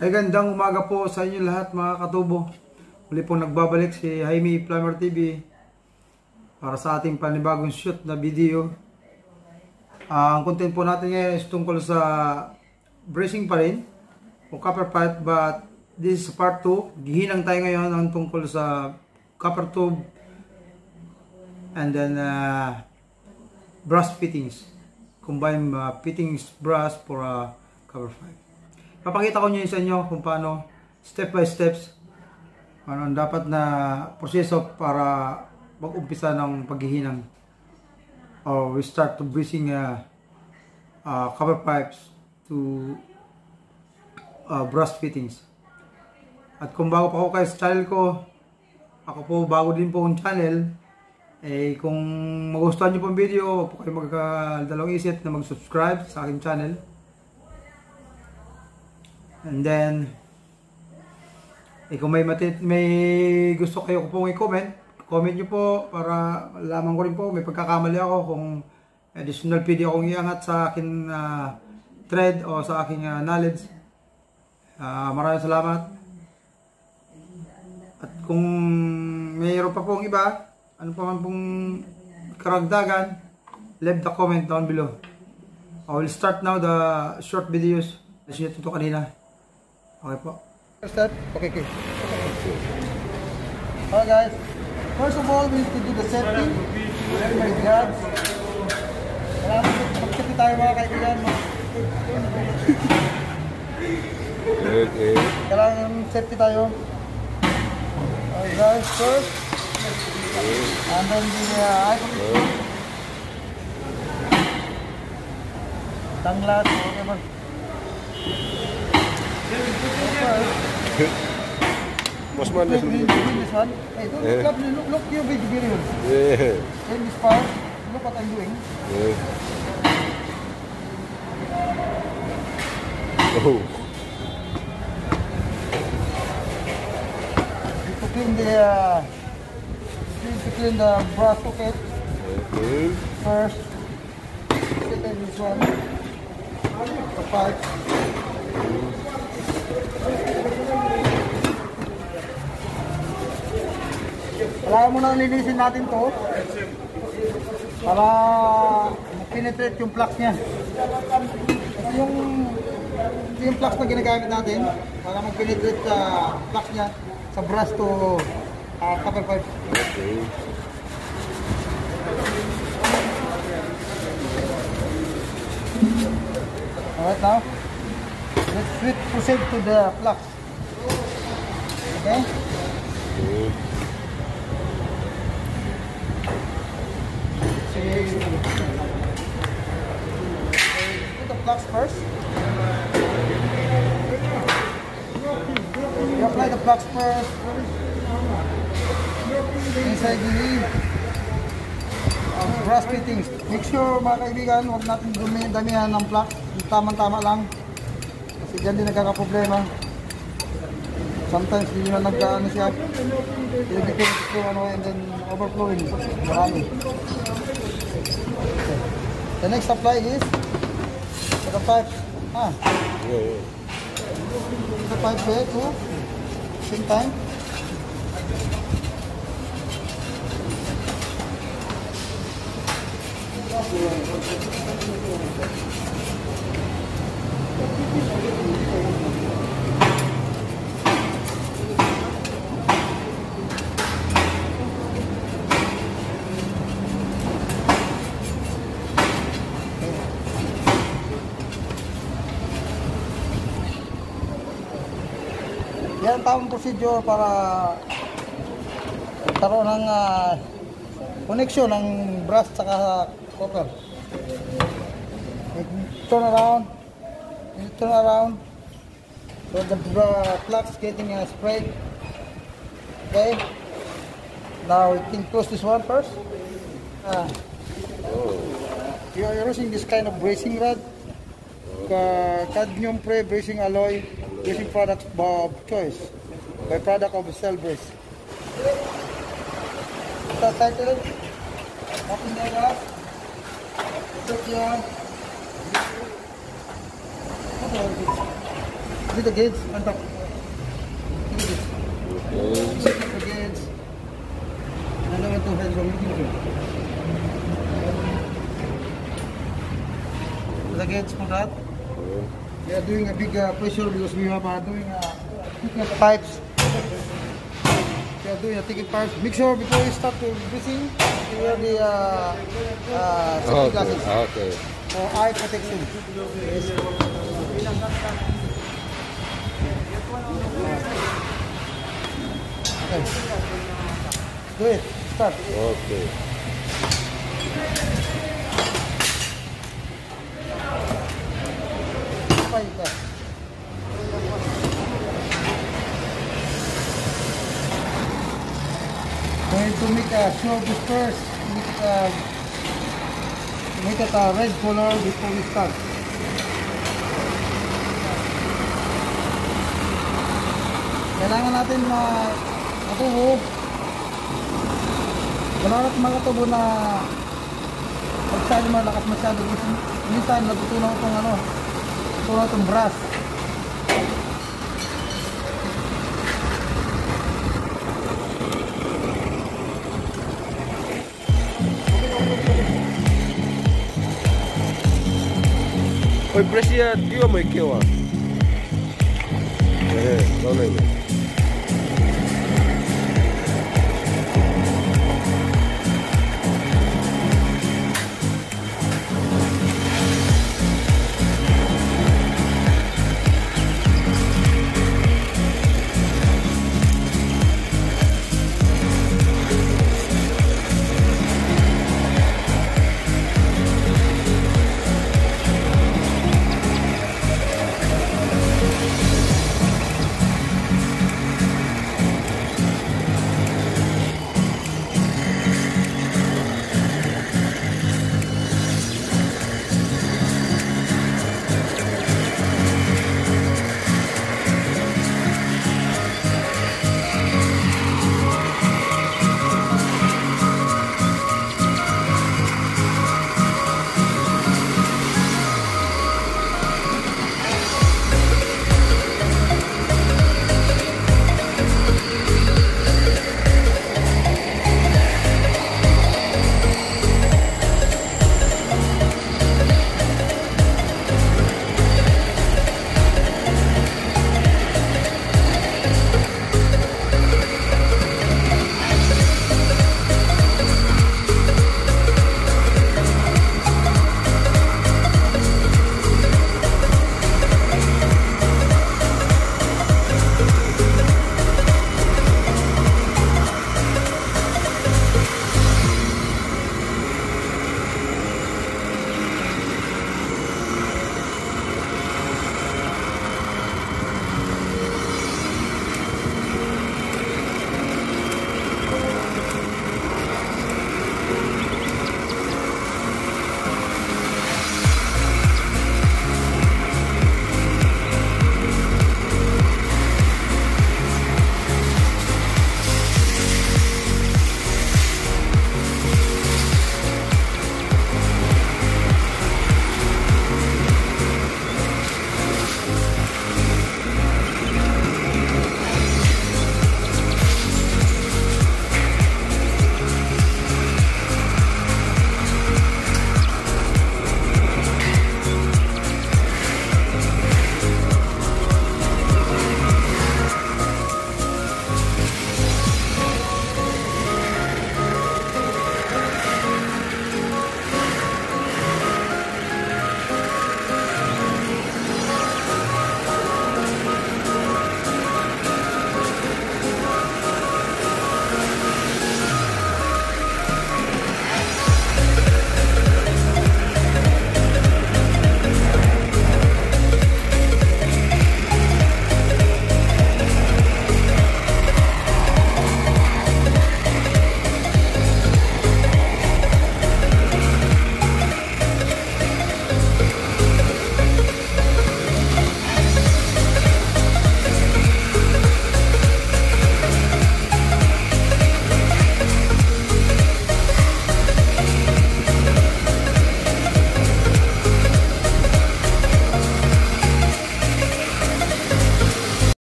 Ay gandang umaga po sa inyo lahat mga katubo. Muli po nagbabalik si Jaime Plumber TV para sa ating panibagong shoot na video. Ang content po natin ngayon is tungkol sa bracing pa rin o copper pipe, but this is part 2. Gihinang tayo ngayon ang tungkol sa copper tube and then brass fittings. Combine fittings brass for copper pipe. Papakita ko nyo sa inyo kung paano step by steps ano ang dapat na proseso para mag-umpisa ng paghihinang or we start to bracing copper pipes to brass fittings. At kung bago pa ako kayo sa channel ko, ako po bago din po ang channel, kung magustuhan nyo po ang video, huwag po kayo magdalawang isip na mag-subscribe sa aking channel. And then, kung may gusto kayo pong comment nyo po para malaman ko rin po, may pagkakamali ako kung additional video akong iangat sa akin thread o sa aking knowledge. Maraming salamat. At kung mayroon pa pong iba, ano pa man pong karagdagan, leave the comment down below. I will start now the short videos. Kasi ito kanina. Okay po. First step, okay. Alright guys, first of all, we need to do the safety. Wear my gloves. Kailangan mag-safety tayo mga kaibigan. Okay. Kailangan safety tayo. Alright guys, first. And then the eye protection. Sunglass, whatever. Mas man this one. Hey, look your video. Yeah. In this part, look what I'm doing. Yeah. Oh. To clean the brass socket. Okay. First, second this one. The pipe. Kailangan muna linisin natin to para mag-penetrate yung flux nya. Yung flux na ginagamit natin para mag-penetrate sa flux nya sa brass to copper pipe. Okay. Alright, now let's proceed to the flux. Okay? Okay. Put the flux first. You apply the flux first inside the brass fittings. Make sure mga kaibigan, huwag natin damihan ng flux. Tamang-tama lang. Kasi dyan din nagkakaproblema. Sometimes hindi na nagkaano siya. Pinagdikit ko and then overflowing. Marami. The next supply is the pipe. The pipe there too. Same time. Yan ang tamang procedure para magkaroon ng connection ng brass saka copper. Turn around so the flux getting sprayed. Okay, now we can close this one first. You are using this kind of bracing rod, cadmium pre bracing alloy. Bracing product of choice by product of cell brace. Start title. Open the gas. Put here. Is it the gauge? On top. Okay. Set the gauge. And I want to head from medium. The gauge for that. Okay. We are doing a big pressure because we are doing thick pipes. We are doing a thick pipes. Make sure before you start to greasing, you wear the safety glasses Okay. for eye protection. Yes. Okay. Do it. Start. Okay. Five that. Going to make a show of this first. Make it a red color before we start. Kailangan natin matubo. Kailangan natin makatubo na pag malakas masyado. Minsan natutunaw itong brass. Oi, press yan. Di ba may kiwa? Eh, wala yun.